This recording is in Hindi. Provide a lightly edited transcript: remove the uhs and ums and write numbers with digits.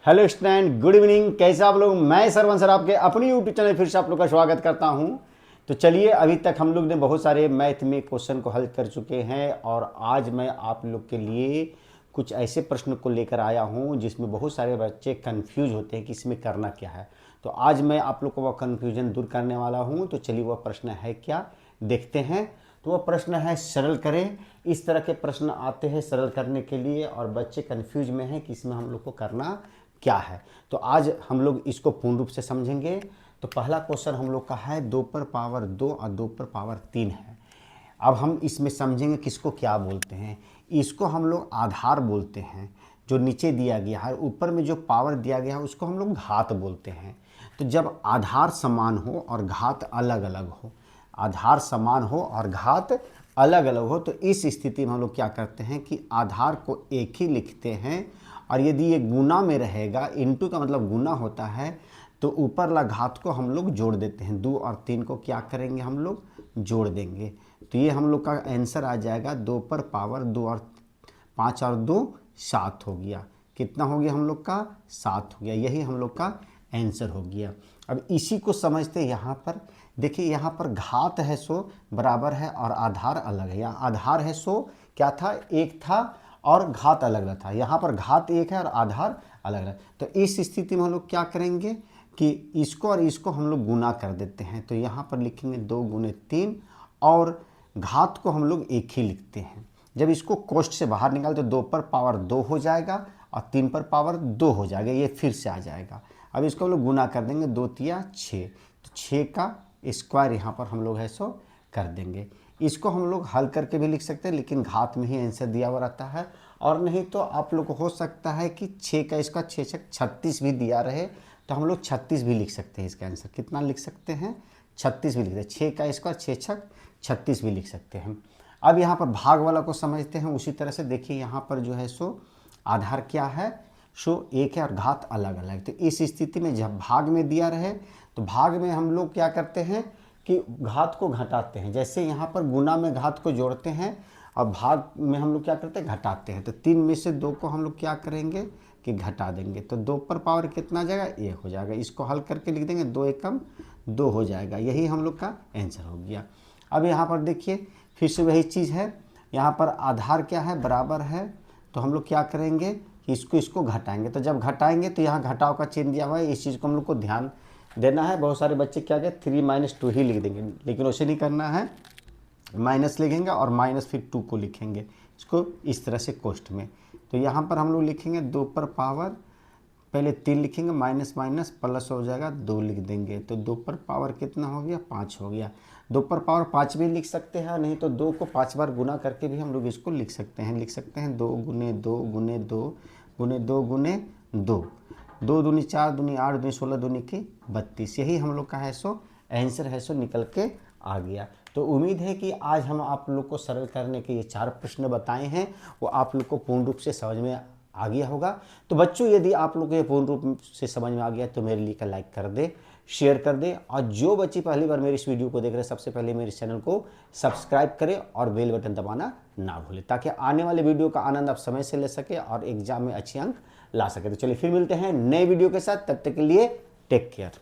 Hello student, good evening. कैसे आप लोग? मैं सरवन सर आपके अपनी यूट्यूब चैनल फिर से आप लोग का स्वागत करता हूं। तो चलिए, अभी तक हम लोग ने बहुत सारे मैथ में क्वेश्चन को हल कर चुके हैं और आज मैं आप लोग के लिए कुछ ऐसे प्रश्न को लेकर आया हूं जिसमें बहुत सारे बच्चे कंफ्यूज होते हैं कि इसमें करना क्या है। तो आज मैं आप लोग को वह कन्फ्यूजन दूर करने वाला हूं। तो चलिए, वह प्रश्न है क्या, देखते हैं। तो वह प्रश्न है सरल करें। इस तरह के प्रश्न आते हैं सरल करने के लिए और बच्चे कंफ्यूज में हैं कि इसमें हम लोग को करना क्या है। तो आज हम लोग इसको पूर्ण रूप से समझेंगे। तो पहला क्वेश्चन हम लोग का है 2 पर पावर 2 और 2 पर पावर 3 है। अब हम इसमें समझेंगे किसको क्या बोलते हैं। इसको हम लोग आधार बोलते हैं, जो नीचे दिया गया है। ऊपर में जो पावर दिया गया है उसको हम लोग घात बोलते हैं। तो जब आधार समान हो और घात अलग अलग हो, आधार समान हो और घात अलग अलग हो, तो इस स्थिति में हम लोग क्या करते हैं कि आधार को एक ही लिखते हैं और यदि ये गुना में रहेगा, इनटू का मतलब गुना होता है, तो ऊपर वाला घात को हम लोग जोड़ देते हैं। 2 और 3 को क्या करेंगे, हम लोग जोड़ देंगे। तो ये हम लोग का आंसर आ जाएगा 2 पर पावर 2 और 5 और 2 7 हो गया। कितना हो गया हम लोग का? 7 हो गया। यही हम लोग का आंसर हो गया। अब इसी को समझते यहाँ पर देखिए, यहाँ पर घात है 100 बराबर है और आधार अलग है। यहाँ आधार है 100 क्या था, 1 था और घात अलग अलग था। यहाँ पर घात 1 है और आधार अलग अलग। तो इस स्थिति में हम लोग क्या करेंगे कि इसको और इसको हम लोग गुना कर देते हैं। तो यहाँ पर लिखेंगे 2 गुने 3 और घात को हम लोग एक ही लिखते हैं। जब इसको कोष्ठ से बाहर निकाल तो 2 पर पावर 2 हो जाएगा और 3 पर पावर 2 हो जाएगा। ये फिर से आ जाएगा। अब इसको हम लोग गुना कर देंगे, 2 तिया 6, तो 6 का स्क्वायर यहाँ पर हम लोग है सो कर देंगे। इसको हम लोग हल करके भी लिख सकते हैं, लेकिन घात में ही आंसर दिया हुआ रहता है। और नहीं तो आप लोग को हो सकता है कि 6 का इसका 6 छक 36 भी दिया रहे, तो हम लोग 36 भी लिख सकते हैं। इसका आंसर कितना लिख सकते हैं? 36 भी लिख सकते हैं। 6 का इसका 6 छक 36 भी लिख सकते हैं। अब यहाँ पर भाग वाला को समझते हैं। उसी तरह से देखिए, यहाँ पर जो है सो आधार क्या है, सो 1 है और घात अलग अलग। तो इस स्थिति में जब भाग में दिया रहे तो भाग में हम लोग क्या करते हैं कि घात को घटाते हैं। जैसे यहाँ पर गुना में घात को जोड़ते हैं और भाग में हम लोग क्या करते हैं, घटाते हैं। तो 3 में से 2 को हम लोग क्या करेंगे कि घटा देंगे। तो 2 पर पावर कितना आ जाएगा, 1 हो जाएगा। इसको हल करके लिख देंगे, 2 एकम 2 हो जाएगा। यही हम लोग का आंसर हो गया। अब यहाँ पर देखिए, फिर से वही चीज़ है। यहाँ पर आधार क्या है, बराबर है। तो हम लोग क्या करेंगे कि इसको घटाएंगे। तो जब घटाएंगे तो यहाँ घटाव का चिन्ह दिया हुआ है, इस चीज़ को हम लोग को ध्यान देना है। बहुत सारे बच्चे क्या कहते 3 - 2 ही लिख देंगे, लेकिन वैसे नहीं करना है। माइनस लिखेंगे और माइनस फिर 2 को लिखेंगे, इसको इस तरह से कोष्ठ में। तो यहाँ पर हम लोग लिखेंगे 2 पर पावर, पहले 3 लिखेंगे, माइनस माइनस प्लस हो जाएगा, 2 लिख देंगे। तो 2 पर पावर कितना हो गया, 5 हो गया। 2 पर पावर 5 भी लिख सकते हैं, नहीं तो 2 को 5 बार गुना करके भी हम लोग इसको लिख सकते हैं। 2 गुने 2 गुने 2 गुने 2 गुने 2, 2 दूनी 4 दूनी 8 दूनी 16 दूनी की 32। यही हम लोग का है सो आंसर है सो निकल के आ गया। तो उम्मीद है कि आज हम आप लोग को सरल करने के ये 4 प्रश्न बताए हैं, वो आप लोग को पूर्ण रूप से समझ में आ गया होगा। तो बच्चों, यदि आप लोग को ये पूर्ण रूप से समझ में आ गया तो मेरे लिए का लाइक कर दे, शेयर कर दे। और जो बच्चे पहली बार मेरी इस वीडियो को देख रहे हैं, सबसे पहले मेरे चैनल को सब्सक्राइब करें और बेल बटन दबाना ना भूलें, ताकि आने वाले वीडियो का आनंद आप समय से ले सके और एग्जाम में अच्छे अंक ला सके। तो चलिए फिर मिलते हैं नए वीडियो के साथ, तब तक के लिए टेक केयर।